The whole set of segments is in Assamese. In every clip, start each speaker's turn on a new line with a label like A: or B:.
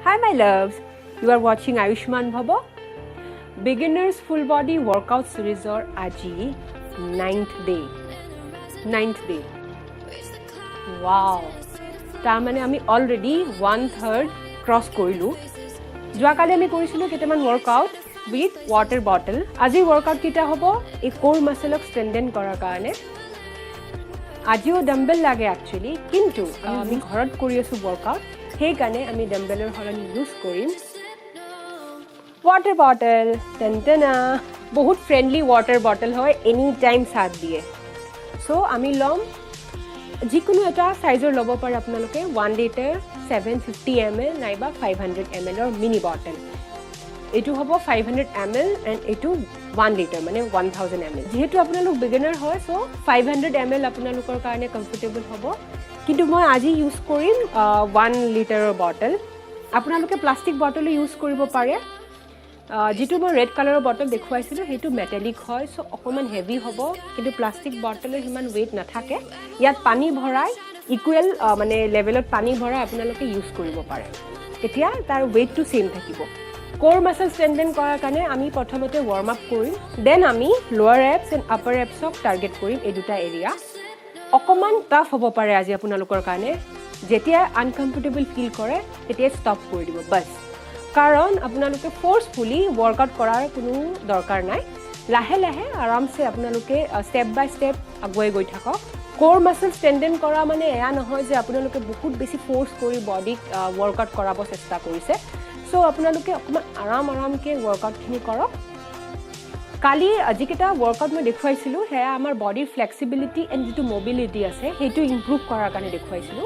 A: Hi my loves, you are watching Ayushman Bhawa. Beginners full body workout series or aji 9th day. Wow. Tamane ami already 1/3 cross korilu. Joakale ami korisilu ketaman workout with water bottle. Aji workout kita hobo ei core muscle strengthen korar karone. Ajiও dumbbell lage actually kintu ami ghorat kori asu workout. Hey kane ami dumbbellor holani use korim water bottle tantana bahut friendly water bottle hoy any time sath diye so ami lom jikono eta size or lobo par apnaloke 1 liter 750 ml naiba 500 ml or mini bottle etu hobo 500 ml and etu 1 liter mane 1000 ml jehetu apnalok beginner hoy so 500 ml apnalokor karone comfortable hobo কিন্তু মই আজি ইউজ কৰিম 1 লিটাৰৰ বটল আপোনালোকে প্লাষ্টিক বটল ইউজ কৰিব পাৰে যেটো মই ৰেড কালাৰৰ বটল দেখুৱাইছিলো হেতু মেটালিক হয় সো অকমান হেভি হ'ব কিন্তু প্লাষ্টিক বটলৰ হিমান weight নাথাকে ইয়াত পানী ভৰাই ইকুৱেল মানে লেভেলত পানী ভৰাই আপোনালোকে ইউজ কৰিব পাৰে এতিয়া তাৰ weight টো সেম থাকিব core muscle strengthen কৰাৰ কাৰণে আমি প্ৰথমতে warm up কৰিম দেন আমি lower abs and upper abs ক টাৰ্গেট কৰিম এই দুটা এৰিয়া অকমান টাফ হ'ব পাৰে আজি আপোনালোকৰ কাৰণে যেতিয়া আনকমফৰ্টেবল ফিল কৰে তেতিয়া ষ্টপ কৰি দিব বাস কাৰণ আপোনালোকে ফোৰ্সফুলি ওয়াৰ্কআউট কৰাৰ কোনো দৰকাৰ নাই লাহে লাহে আৰামছে আপোনালোকে স্টেপ বাই স্টেপ আগুৱাই গৈ থাকক কোৰ মাসল স্ট্ৰেন্থেন কৰা মানে এয়া নহয় যে আপোনালোকে বহুত বেছি ফোৰ্স কৰি বডিক ওয়াৰ্কআউট কৰাব চেষ্টা কৰিছে সো আপোনালোকে অকমান আৰামকে ওয়াৰ্কআউট খিনি কৰক কালি আজিকেটা ওয়াৰ্কআউট মই দেখুৱাইছিলো হেয়া আমাৰ বডিৰ ফ্লেক্সিবিলিটি এণ্ড যেটো মোবিলিটি আছে হেতু ইমপ্ৰুভ কৰাৰ কাৰণে দেখুৱাইছিলো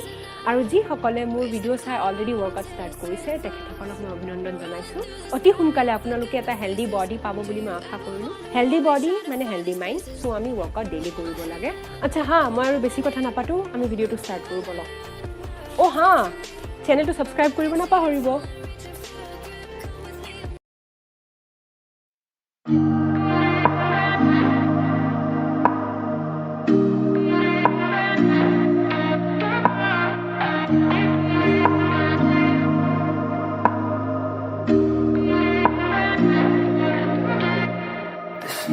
A: আৰু যি সকলে মোৰ ভিডিও চাই অলৰেডি ওয়াৰ্কআউট ষ্টাৰ্ট কৰিছে তেখেতসকলক মই অভিনন্দন জনাইছো অতি সোনকালে আপোনালোকে এটা হেলদি বডি পাব বুলি মই আশা কৰিলো হেলদি বডি মানে হেলদি মাইন্ড সো আমি ওয়াৰ্কআউট ডেইলি কৰিব লাগে আচ্ছা হা মই আৰু বেছি কথা নাপাতো আমি ভিডিওটো ষ্টাৰ্ট কৰিব লওঁ ও হা চেনেলটো সাবস্ক্ৰাইব কৰিব নাপাহৰিব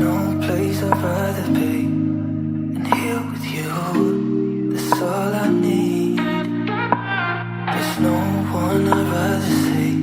B: No place I'd rather be than here with you. That's all I need. There's no one I'd rather see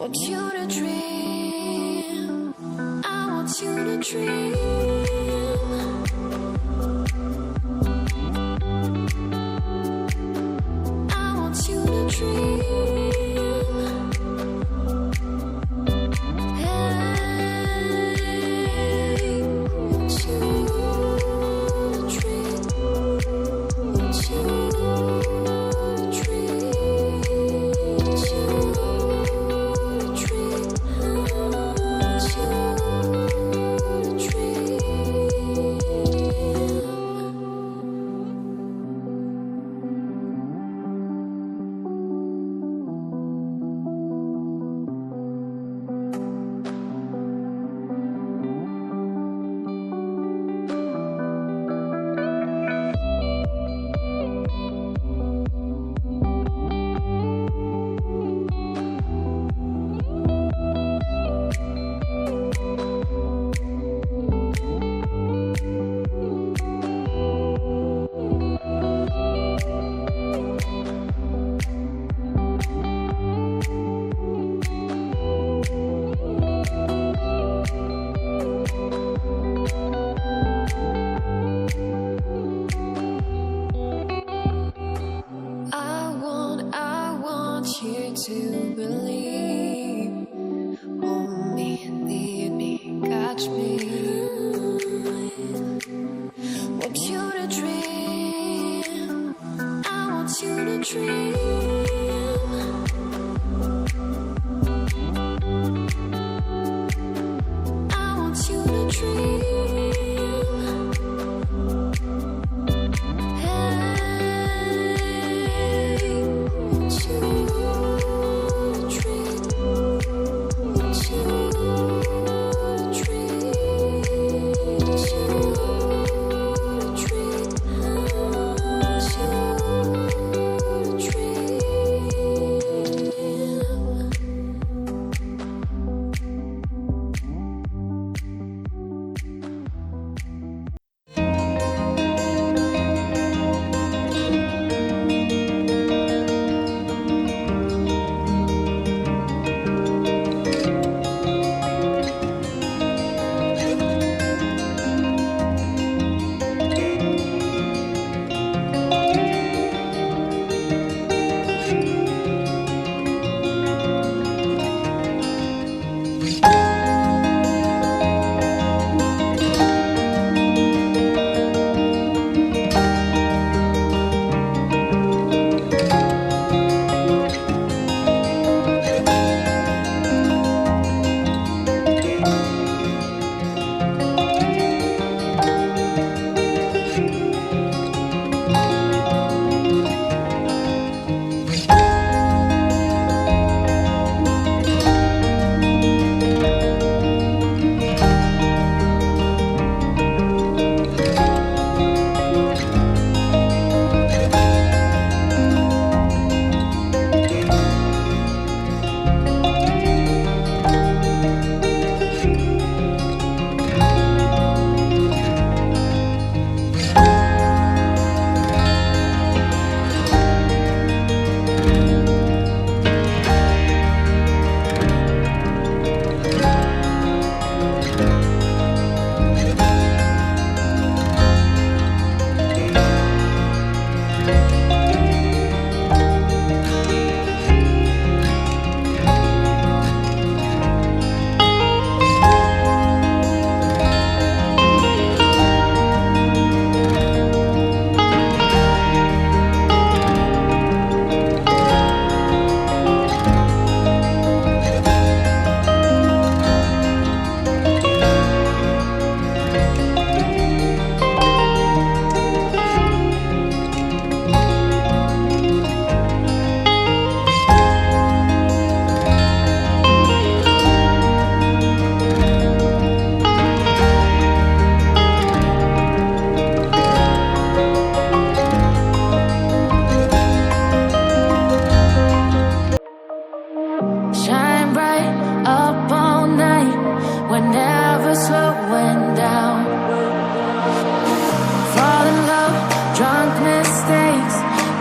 B: want you to dream. I want you to dream. I want you to dream. To believe, hold me, lead me, catch me. Want you to dream. I want you to dream. I want you to dream.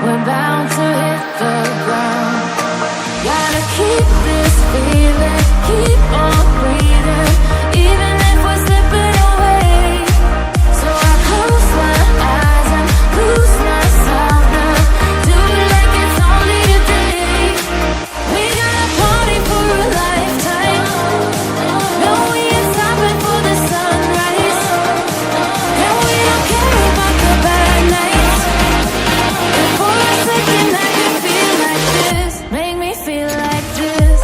C: We're bound to hit the ground. Gotta
B: keep this feeling, keep on breathing, even if we're slipping away. So I close my eyes and lose myself now. Do it like it's only a day. We got a party for a lifetime. No, we ain't stopping for the sunrise. And we don't care about the bad nights. And for a second I can feel like this. Make me feel like this.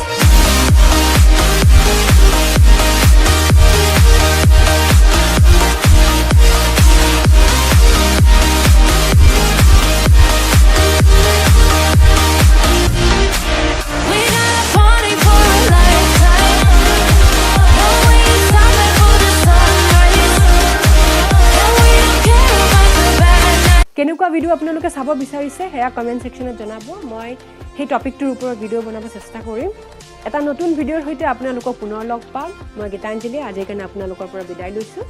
B: We got a party for a lifetime. No, we ain't stopping for the sunrise. And we don't care about the bad nights.
A: কেনেকুৱা ভিডিও আপোনালোকে চাব বিচাৰিছে হেয়া কমেন্ট সেকশনত জনাব মই সেই টপিকটোৰ ওপৰত ভিডিও বনাব চেষ্টা কৰিম এটা নতুন ভিডিওৰ সৈতে আপোনালোকক পুনৰ লগ পাম মই গীতাঞ্জলি আজিৰ কাৰণে আপোনালোকৰ পৰা বিদায় লৈছো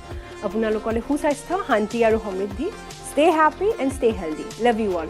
A: আপোনালোকলৈ সুস্বাস্থ্য শান্তি আৰু সমৃদ্ধি stay happy and stay healthy love you all